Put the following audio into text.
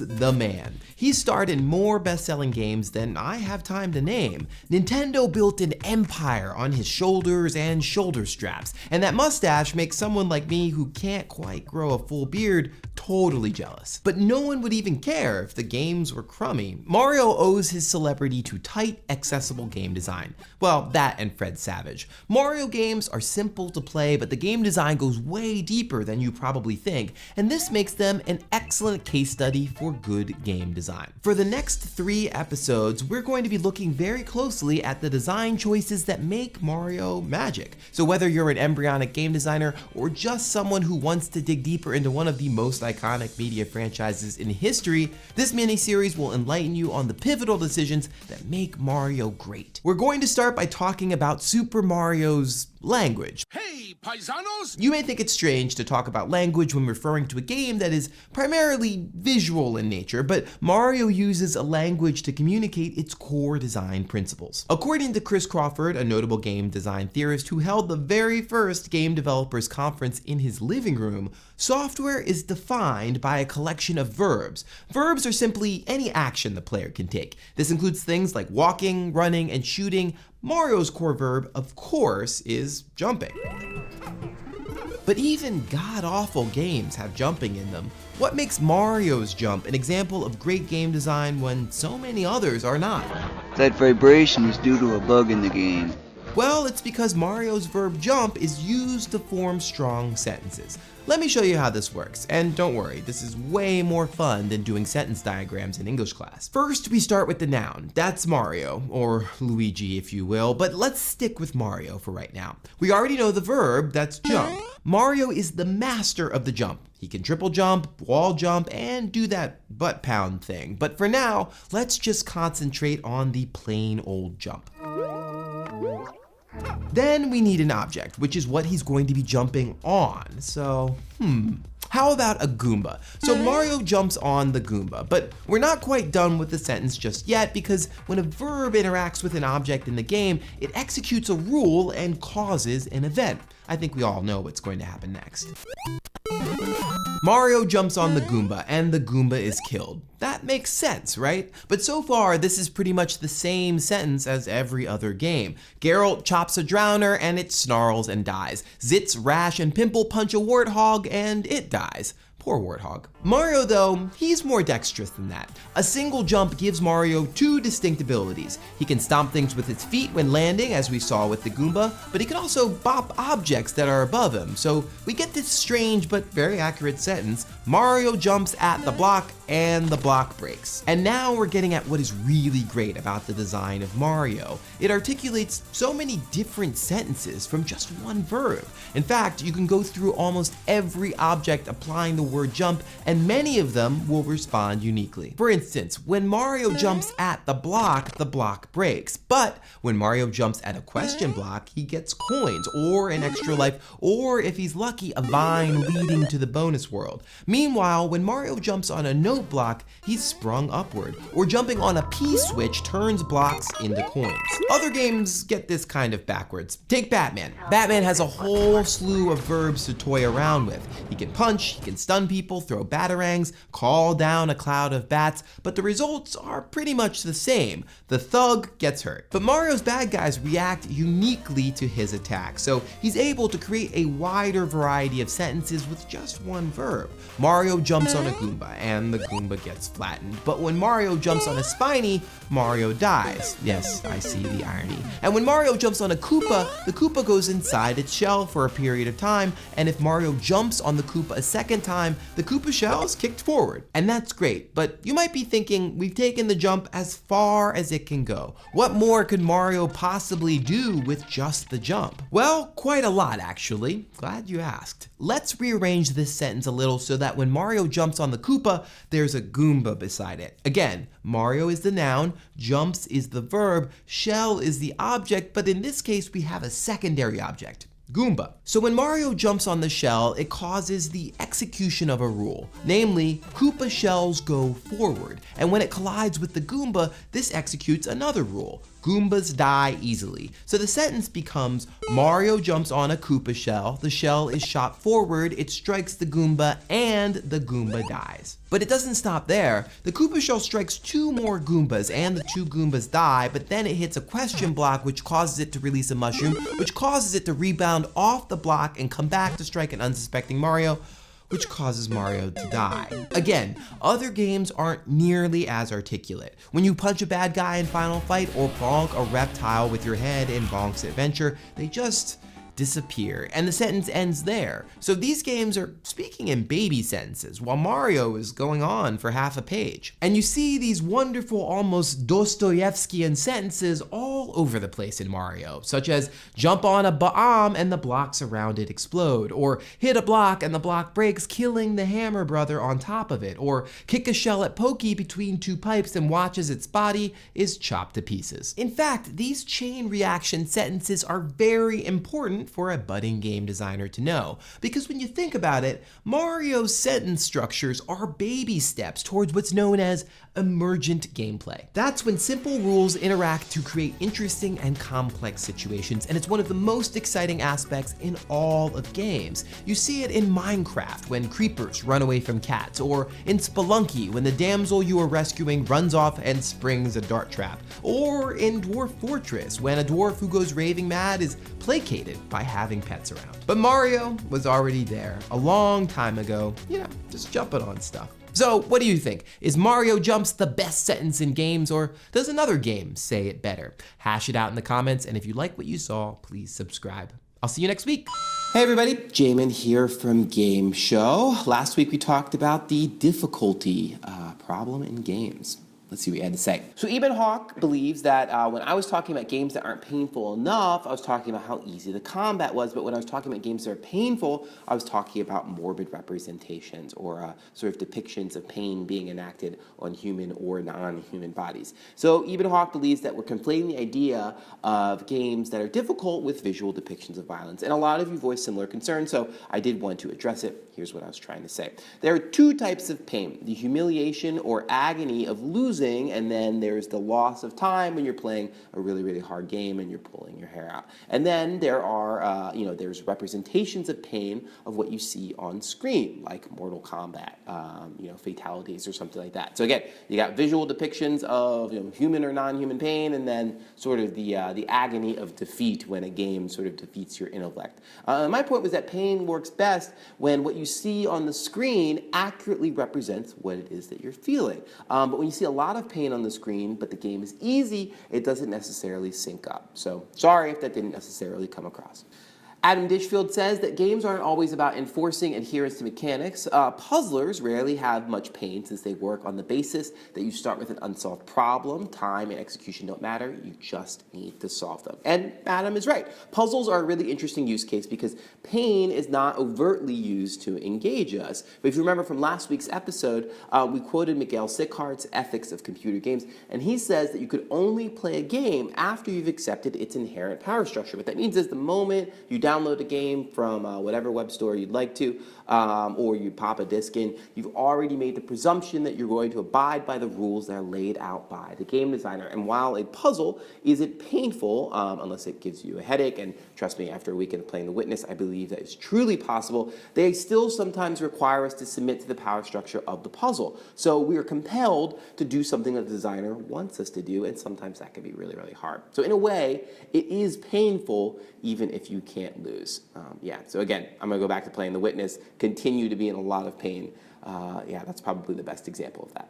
the man. He's starred in more best-selling games than I have time to name. Nintendo built an empire on his shoulders and shoulder straps, and that mustache makes someone like me who can't quite grow a full beard totally jealous. But no one would even care if the games were crummy. Mario owes his celebrity to tight, accessible game design. Well, that and Fred Savage. Mario games are simple to play, but the game design goes way deeper than you probably think, and this makes them an excellent case study for good game design. For the next 3 episodes, we're going to be looking very closely at the design choices that make Mario magic. So whether you're an embryonic game designer or just someone who wants to dig deeper into one of the most iconic media franchises in history, this mini-series will enlighten you on the pivotal decisions that make Mario great. We're going to start by talking about Super Mario's language. Hey, paisanos! You may think it's strange to talk about language when referring to a game that is primarily visual in nature, but Mario uses a language to communicate its core design principles. According to Chris Crawford, a notable game design theorist who held the very first game developers conference in his living room, software is defined by a collection of verbs. Verbs are simply any action the player can take. This includes things like walking, running, and shooting. Mario's core verb, of course, is jumping. But even god-awful games have jumping in them. What makes Mario's jump an example of great game design when so many others are not? That vibration is due to a bug in the game. Well, it's because Mario's verb jump is used to form strong sentences. Let me show you how this works, and don't worry, this is way more fun than doing sentence diagrams in English class. First, we start with the noun. That's Mario, or Luigi if you will, but let's stick with Mario for right now. We already know the verb, that's jump. Mario is the master of the jump. He can triple jump, wall jump, and do that butt pound thing. But for now, let's just concentrate on the plain old jump. Then we need an object, which is what he's going to be jumping on. So, how about a Goomba? So Mario jumps on the Goomba, but we're not quite done with the sentence just yet, because when a verb interacts with an object in the game, it executes a rule and causes an event. I think we all know what's going to happen next. Mario jumps on the Goomba, and the Goomba is killed. That makes sense, right? But so far, this is pretty much the same sentence as every other game. Geralt chops a drowner, and it snarls and dies. Zitz, Rash, and Pimple punch a warthog, and it dies. Poor warthog. Mario, though, he's more dexterous than that. A single jump gives Mario 2 distinct abilities. He can stomp things with his feet when landing, as we saw with the Goomba, but he can also bop objects that are above him. So we get this strange but very accurate sentence: Mario jumps at the block and the block breaks. And now we're getting at what is really great about the design of Mario. It articulates so many different sentences from just one verb. In fact, you can go through almost every object applying the word jump, and many of them will respond uniquely. For instance, when Mario jumps at the block breaks. But when Mario jumps at a question block, he gets coins, or an extra life, or if he's lucky, a vine leading to the bonus world. Meanwhile, when Mario jumps on a note block, he's sprung upward, or jumping on a P-switch turns blocks into coins. Other games get this kind of backwards. Take Batman. Batman has a whole slew of verbs to toy around with. He can punch, he can stun people, throw batarangs, call down a cloud of bats, but the results are pretty much the same. The thug gets hurt. But Mario's bad guys react uniquely to his attack, so he's able to create a wider variety of sentences with just one verb. Mario jumps on a Goomba, and the Goomba gets flattened. But when Mario jumps on a Spiny, Mario dies. Yes, I see the irony. And when Mario jumps on a Koopa, the Koopa goes inside its shell for a period of time, and if Mario jumps on the Koopa a second time, the Koopa shell is kicked forward. And that's great, but you might be thinking, we've taken the jump as far as it can go. What more could Mario possibly do with just the jump? Well, quite a lot actually. Glad you asked. Let's rearrange this sentence a little so that when Mario jumps on the Koopa, there's a Goomba beside it. Again, Mario is the noun, jumps is the verb, shell is the object, but in this case we have a secondary object: Goomba. So when Mario jumps on the shell, it causes the execution of a rule. Namely, Koopa shells go forward, and when it collides with the Goomba, this executes another rule: Goombas die easily. So the sentence becomes, Mario jumps on a Koopa shell, the shell is shot forward, it strikes the Goomba, and the Goomba dies. But it doesn't stop there. The Koopa shell strikes 2 more Goombas, and the 2 Goombas die, but then it hits a question block, which causes it to release a mushroom, which causes it to rebound off the block and come back to strike an unsuspecting Mario, which causes Mario to die. Again, other games aren't nearly as articulate. When you punch a bad guy in Final Fight or bonk a reptile with your head in Bonk's Adventure, they just disappear, and the sentence ends there. So these games are speaking in baby sentences, while Mario is going on for half a page. And you see these wonderful, almost Dostoevskian sentences all over the place in Mario, such as jump on a bomb and the blocks around it explode, or hit a block and the block breaks, killing the Hammer Brother on top of it, or kick a shell at Pokey between 2 pipes and watch as its body is chopped to pieces. In fact, these chain reaction sentences are very important for a budding game designer to know, because when you think about it, Mario's sentence structures are baby steps towards what's known as emergent gameplay. That's when simple rules interact to create interesting and complex situations, and it's one of the most exciting aspects in all of games. You see it in Minecraft when creepers run away from cats, or in Spelunky when the damsel you are rescuing runs off and springs a dart trap, or in Dwarf Fortress when a dwarf who goes raving mad is placated by having pets around. But Mario was already there a long time ago, just jumping on stuff. So what do you think? Is Mario Jumps the best sentence in games, or does another game say it better? Hash it out in the comments, and if you like what you saw, please subscribe. I'll see you next week. Hey everybody, Jamin here from Game Show. Last week we talked about the difficulty problem in games. Let's see what he had to say. So Eben Hawk believes that when I was talking about games that aren't painful enough, I was talking about how easy the combat was, but when I was talking about games that are painful, I was talking about morbid representations or sort of depictions of pain being enacted on human or non-human bodies. So Eben Hawk believes that we're conflating the idea of games that are difficult with visual depictions of violence, and a lot of you voiced similar concerns, so I did want to address it. Here's what I was trying to say. There are 2 types of pain: the humiliation or agony of losing, and then there's the loss of time when you're playing a really, really hard game and you're pulling your hair out. And then there are, there's representations of pain of what you see on screen, like Mortal Kombat, fatalities or something like that. So again, you got visual depictions of human or non-human pain, and then sort of the agony of defeat when a game sort of defeats your intellect. My point was that pain works best when what you see on the screen accurately represents what it is that you're feeling. But when you see a lot of pain on the screen, but the game is easy, it doesn't necessarily sync up. So sorry if that didn't necessarily come across. Adam Dishfield says that games aren't always about enforcing adherence to mechanics. Puzzlers rarely have much pain since they work on the basis that you start with an unsolved problem. Time and execution don't matter. You just need to solve them. And Adam is right. Puzzles are a really interesting use case because pain is not overtly used to engage us. But if you remember from last week's episode, we quoted Miguel Sickhart's Ethics of Computer Games, and he says that you could only play a game after you've accepted its inherent power structure. What that means is the moment you download a game from whatever web store you'd like to, or you pop a disc in, you've already made the presumption that you're going to abide by the rules that are laid out by the game designer. And while a puzzle isn't painful, unless it gives you a headache, and trust me, after a weekend of playing The Witness, I believe that is truly possible, they still sometimes require us to submit to the power structure of the puzzle. So we are compelled to do something that the designer wants us to do, and sometimes that can be really, really hard. So in a way, it is painful even if you can't lose. So again, I'm going to go back to playing The Witness, continue to be in a lot of pain. That's probably the best example of that.